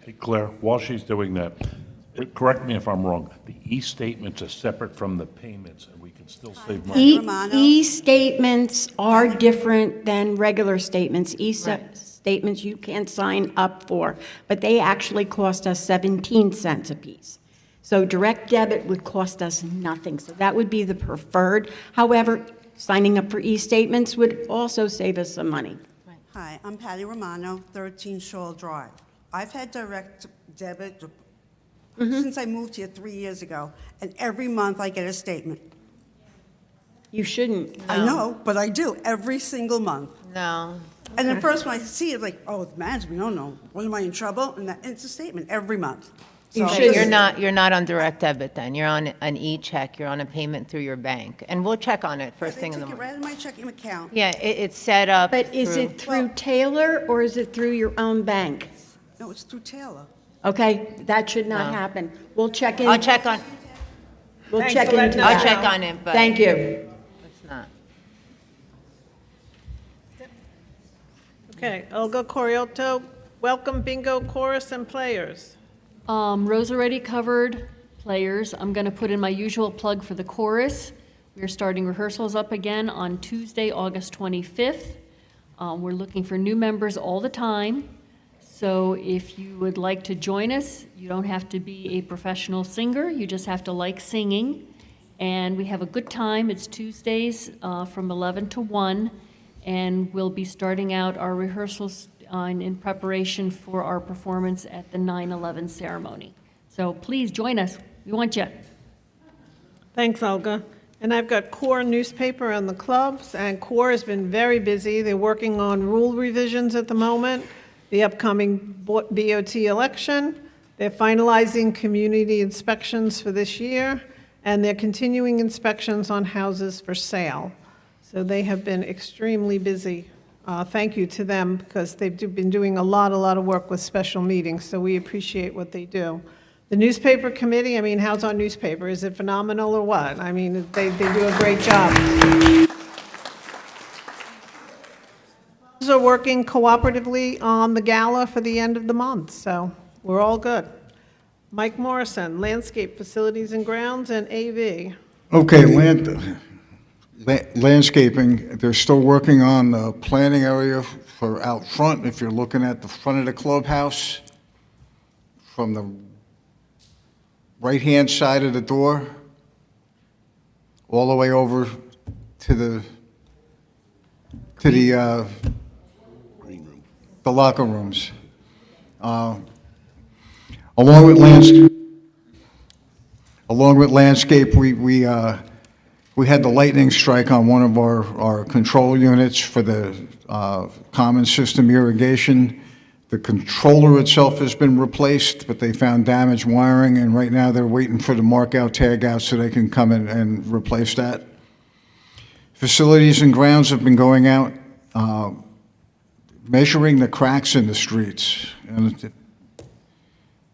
Hey, Claire, while she's doing that, correct me if I'm wrong, the e-statements are separate from the payments, and we can still save money. E-statements are different than regular statements. E-statements you can't sign up for, but they actually cost us 17 cents a piece. So direct debit would cost us nothing. So that would be the preferred. However, signing up for e-statements would also save us some money. Hi, I'm Patty Romano, 13 Shoal Drive. I've had direct debit since I moved here 3 years ago, and every month I get a statement. You shouldn't. I know, but I do, every single month. No. And then first when I see it, like, oh, it's management, no, no, what am I in trouble? And it's a statement every month. You So- should. You're not on direct debit then. You're on an e-check. You're on a payment through your bank. And we'll check on it first thing in the They take it morning. right in my checking account. Yeah, it's set up. But is it through Taylor or is it through your own bank? No, it's through Taylor. Okay, that should not No. happen. We'll check in. I'll check on, We'll Thanks check for letting into us I'll that. check on it, but. Thank you. It's not. Okay, Olga Coriolto, welcome bingo chorus and players. Rose already covered players. I'm going to put in my usual plug for the chorus. We're starting rehearsals up again on Tuesday, August 25th. We're looking for new members all the time. So if you would like to join us, you don't have to be a professional singer. You just have to like singing. And we have a good time. It's Tuesdays from 11 to 1. And we'll be starting out our rehearsals in preparation for our performance at the 9/11 ceremony. So please join us. We want you. Thanks, Olga. And I've got CORE newspaper on the clubs, and CORE has been very busy. They're working on rule revisions at the moment, the upcoming BOT election. They're finalizing community inspections for this year, and they're continuing inspections on houses for sale. So they have been extremely busy Thank you to them, because they've been doing a lot of work with special meetings, so we appreciate what they do. The newspaper committee, I mean, how's our newspaper? Is it phenomenal or what? I mean, they do a great job. Are working cooperatively on the gala for the end of the month, so we're all good. Mike Morrison, Landscape, Facilities and Grounds, and AV. Okay, landscaping, they're still working on the planting area for out front. If you're looking at the front of the clubhouse, from the right-hand side of the door, all the way over to the locker rooms. Along with landscape, we had the lightning strike on one of our control units for the common system irrigation. The controller itself has been replaced, but they found damaged wiring, and right now they're waiting for the mark out, tag out, so they can come in and replace that. Facilities and grounds have been going out, measuring the cracks in the streets. And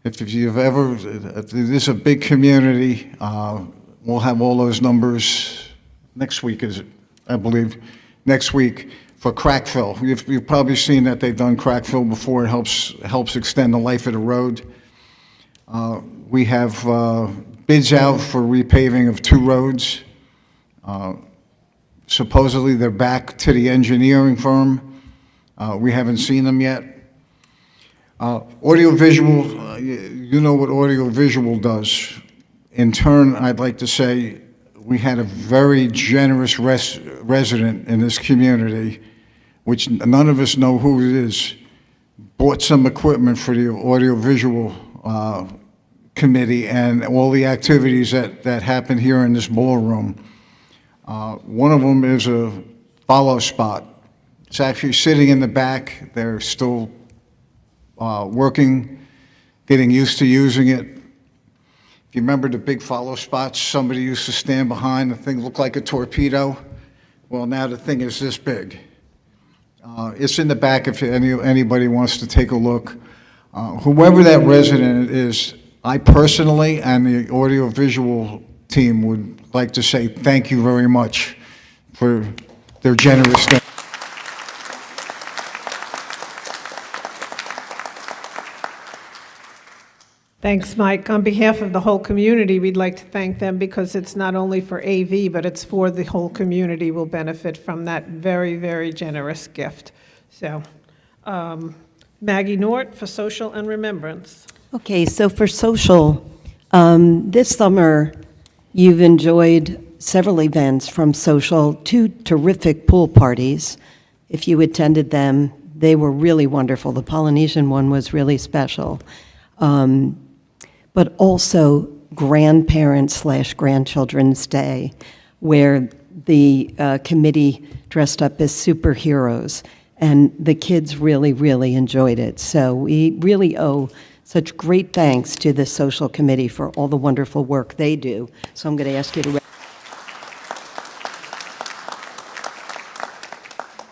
if this is a big community, we'll have all those numbers next week, I believe, next week for crack fill. You've probably seen that they've done crack fill before. It helps extend the life of the road. We have bids out for repaving of 2 roads. Supposedly, they're back to the engineering firm. We haven't seen them yet. Audiovisual, you know what audiovisual does. In turn, I'd like to say we had a very generous resident in this community, which none of us know who it is, bought some equipment for the audiovisual committee and all the activities that happen here in this ballroom. One of them is a follow spot. It's actually sitting in the back. They're still working, getting used to using it. If you remember the big follow spots, somebody used to stand behind, the thing looked like a torpedo. Well, now the thing is this big. It's in the back if anybody wants to take a look. Whoever that resident is, I personally and the audiovisual team would like to say thank you very much for their generous donation. Thanks, Mike. On behalf of the whole community, we'd like to thank them, because it's not only for AV, but it's for the whole community will benefit from that very, very generous gift. So, Maggie Nort for Social and Remembrance. Okay, so for social, this summer, you've enjoyed several events from social, 2 terrific pool parties. If you attended them, they were really wonderful. The Polynesian one was really special. But also grandparents/grandchildren's day, where the committee dressed up as superheroes, and the kids really, really enjoyed it. So we really owe such great thanks to the social committee for all the wonderful work they do. So I'm going to ask you to...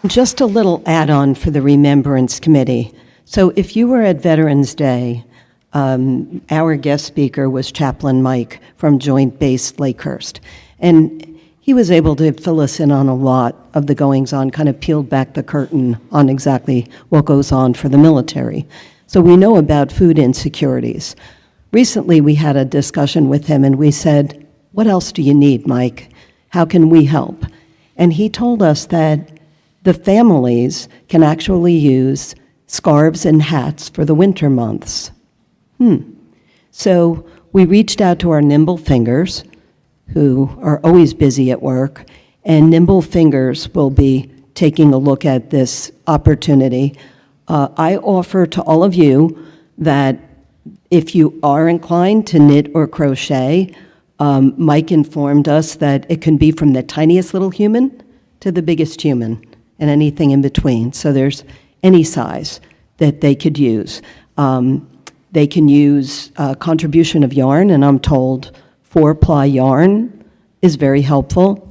Just a little add-on for the Remembrance Committee. So if you were at Veterans Day, our guest speaker was Chaplain Mike from Joint Base Lakehurst. And he was able to fill us in on a lot of the goings-on, kind of peeled back the curtain on exactly what goes on for the military. So we know about food insecurities. Recently, we had a discussion with him, and we said, what else do you need, Mike? How can we help? And he told us that the families can actually use scarves and hats for the winter months. So we reached out to our Nimble Fingers, who are always busy at work, and Nimble Fingers will be taking a look at this opportunity. I offer to all of you that if you are inclined to knit or crochet, Mike informed us that it can be from the tiniest little human to the biggest human and anything in between. So there's any size that they could use. They can use a contribution of yarn, and I'm told 4-ply yarn is very helpful.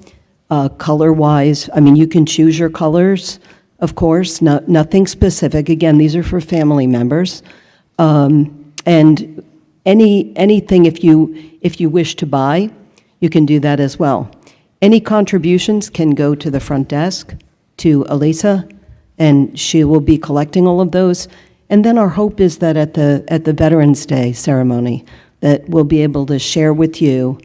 Color-wise, I mean, you can choose your colors. of course, nothing specific. Again, these are for family members. And anything if you wish to buy, you can do that as well. Any contributions can go to the front desk, to Elisa, and she will be collecting all of those. And then our hope is that at the Veterans Day ceremony, that we'll be able to share with you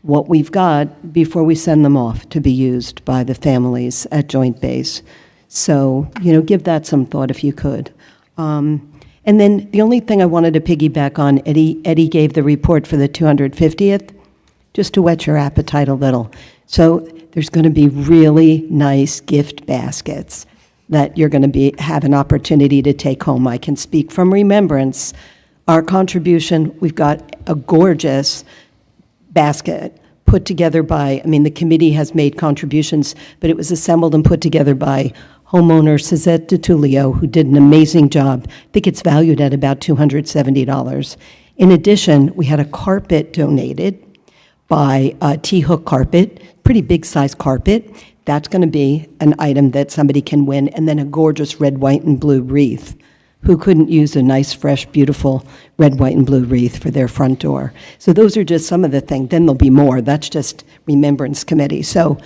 what we've got before we send them off to be used by the families at Joint Base. So, give that some thought if you could. And then the only thing I wanted to piggyback on, Eddie gave the report for the 250th, just to whet your appetite a little. So there's going to be really nice gift baskets that you're going to have an opportunity to take home. I can speak from remembrance. Our contribution, we've got a gorgeous basket put together by, the committee has made contributions, but it was assembled and put together by homeowner Suzette DiTullio, who did an amazing job. I think it's valued at about $270. In addition, we had a carpet donated by T-Hook Carpet, pretty big size carpet. That's going to be an item that somebody can win, and then a gorgeous red, white, and blue wreath. Who couldn't use a nice, fresh, beautiful red, white, and blue wreath for their front door? So those are just some of the things. Then there'll be more. That's just Remembrance Committee. So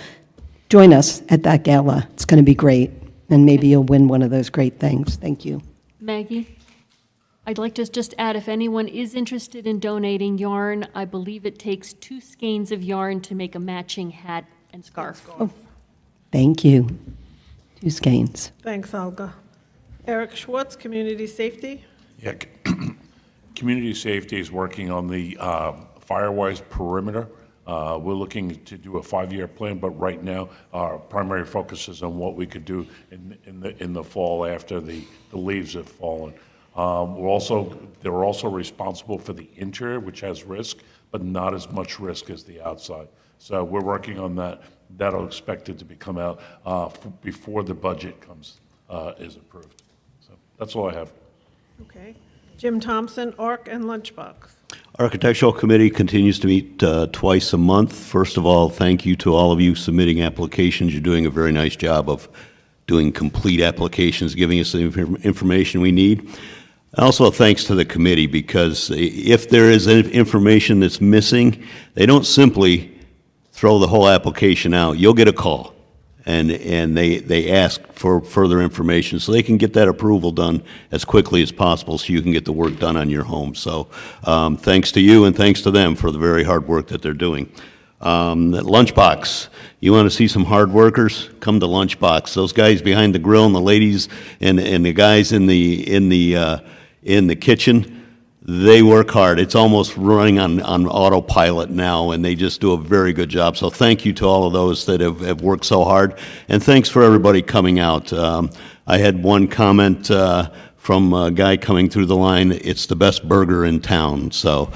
join us at that gala. It's going to be great, and maybe you'll win one of those great things. Thank you. Maggie, I'd like to just add, if anyone is interested in donating yarn, I believe it takes 2 skeins of yarn to make a matching hat and scarf. Oh, thank you. 2 skeins. Thanks, Olga. Eric Schwartz, Community Safety. Yeah, Community Safety is working on the Firewise perimeter. We're looking to do a 5-year plan, but right now our primary focus is on what we could do in the fall after the leaves have fallen. They're also responsible for the interior, which has risk, but not as much risk as the outside. So we're working on that. That'll expected to come out before the budget is approved. So that's all I have. Okay. Jim Thompson, ARC and Lunchbox. Architectural Committee continues to meet twice a month. First of all, thank you to all of you submitting applications. You're doing a very nice job of doing complete applications, giving us the information we need. Also, thanks to the committee, because if there is information that's missing, they don't simply throw the whole application out. You'll get a call, and they ask for further information so they can get that approval done as quickly as possible so you can get the work done on your home. So thanks to you and thanks to them for the very hard work that they're doing. Lunchbox, you want to see some hard workers? Come to Lunchbox. Those guys behind the grill and the ladies and the guys in the kitchen, they work hard. It's almost running on autopilot now, and they just do a very good job. So thank you to all of those that have worked so hard, and thanks for everybody coming out. I had one comment from a guy coming through the line, it's the best burger in town. So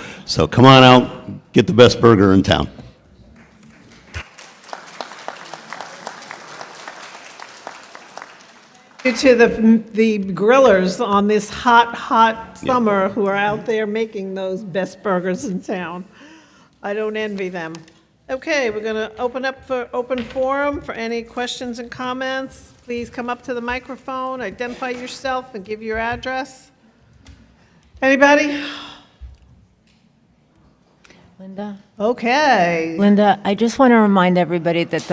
come on out, get the best burger in town. To the grillers on this hot summer who are out there making those best burgers in town. I don't envy them. Okay, we're going to open up for open forum for any questions and comments. Please come up to the microphone, identify yourself, and give your address. Anybody? Linda? Okay. Linda, I just want to remind everybody that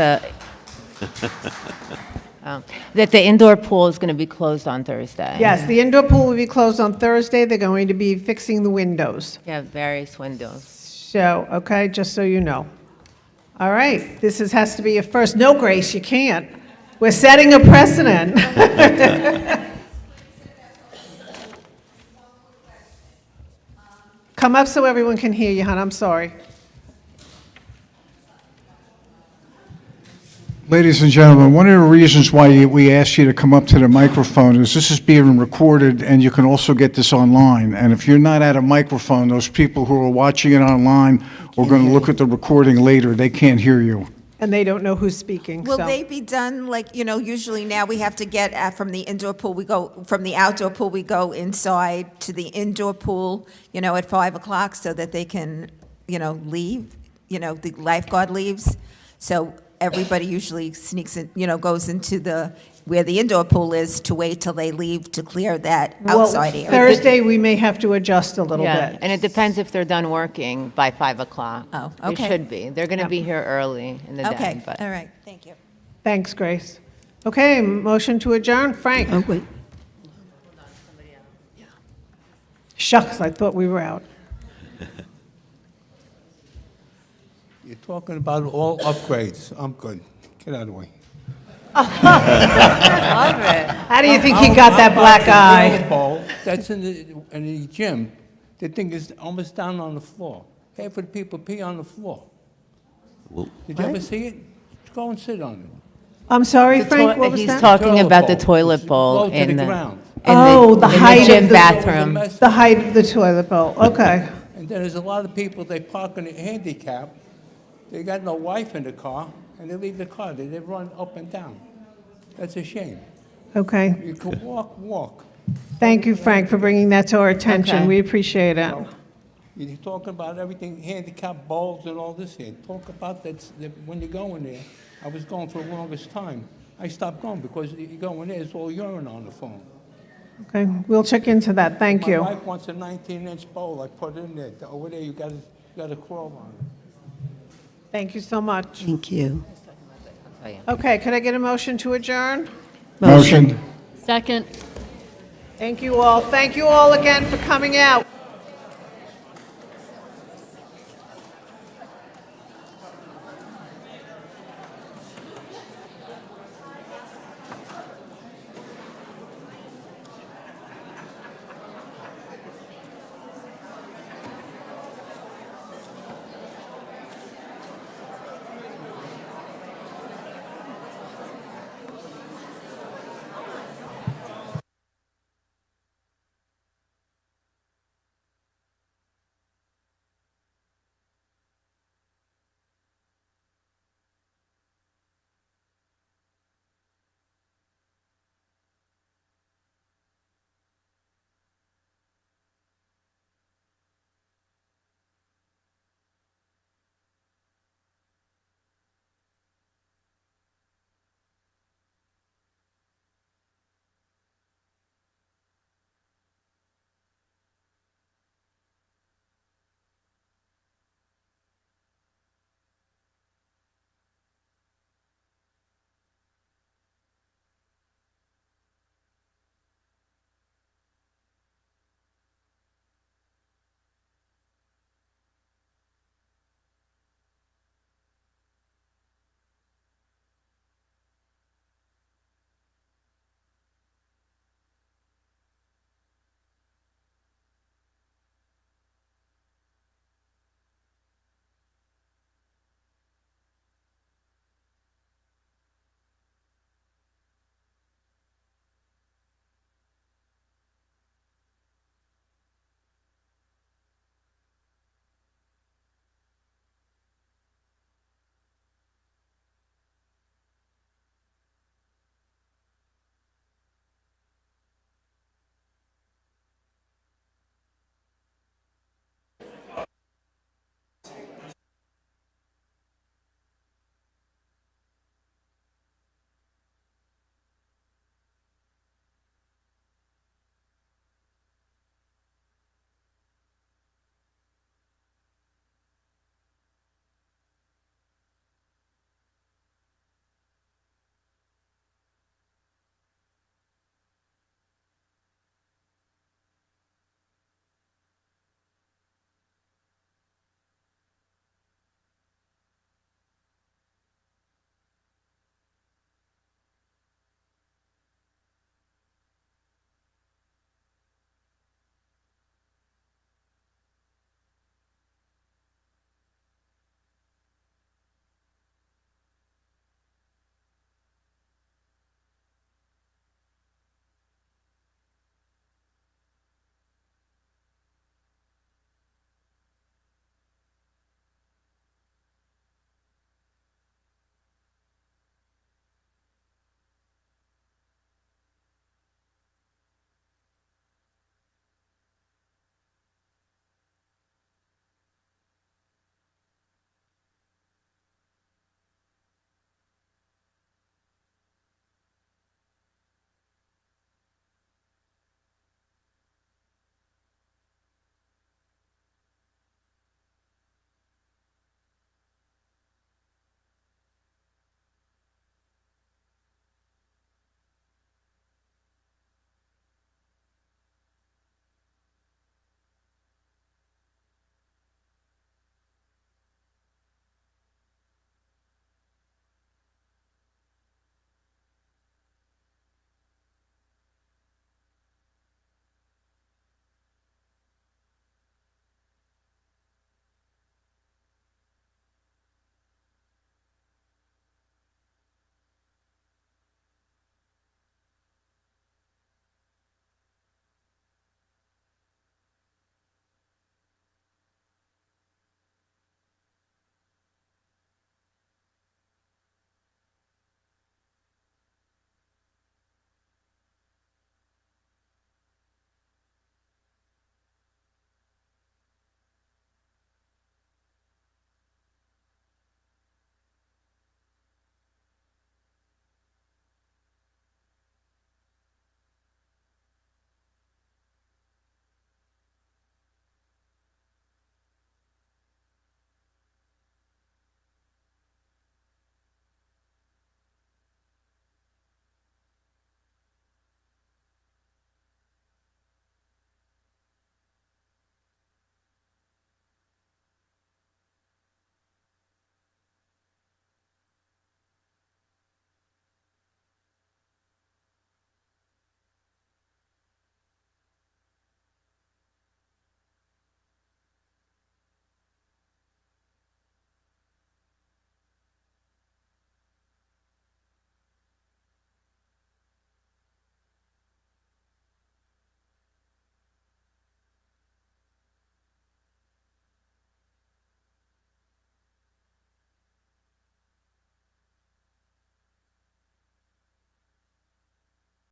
the indoor pool is going to be closed on Thursday. Yes, the indoor pool will be closed on Thursday. They're going to be fixing the windows. Yeah, various windows. So, okay, just so you know. All right, this has to be a first. No, Grace, you can't. We're setting a precedent. Come up so everyone can hear you, hon. I'm sorry. Ladies and gentlemen, one of the reasons why we asked you to come up to the microphone is this is being recorded, and you can also get this online. And if you're not at a microphone, those people who are watching it online or going to look at the recording later, they can't hear you. And they don't know who's speaking. Will so. they be done, usually now we have to get from the indoor pool, from the outdoor pool, we go inside to the indoor pool, at 5 o'clock so that they can, leave, the lifeguard leaves. So everybody usually sneaks in, goes into the where the indoor pool is to wait till they leave to clear that Well, outside area. Thursday, we may have to adjust a little Yeah, bit. and it depends if they're done working by 5 o'clock. Oh, They okay. should be. They're going to be here early in the day, Okay, but. all right, thank you. Thanks, Grace. Okay, motion to adjourn. Frank? Oh, wait. Shucks, I thought we were out. You're talking about all upgrades. I'm good. Get out of the way. Love it. How do you think he got that black eye? Bowl that's in the gym. The thing is almost down on the floor. Half of the people pee on the floor. Did you ever see it? Go and sit on it. I'm sorry, The Frank, toi- what was He's that? talking about the bowl. toilet It's bowl low to in the the, ground. Oh, the in height of gym the- bathroom. The height of the toilet bowl, okay. And then there's a lot of people, they park in a handicap. They got no wife in the car, and they leave the car. They run up and down. That's a shame. Okay. You can walk. Thank you, Frank, for bringing that to our attention. Okay. We appreciate it. You're talking about everything, handicap bowls and all this here. Talk about that when you go in there. I was going for the longest time. I stopped going because you go in there, it's all urine on the phone. Okay, we'll check into that. Thank My you. wife wants a 19-inch bowl. I put it in there. Over there, you got to crawl on it. Thank you so much. Thank you. Okay, could I get a motion to adjourn? Motion. Second. Thank you all. Thank you all again for coming out.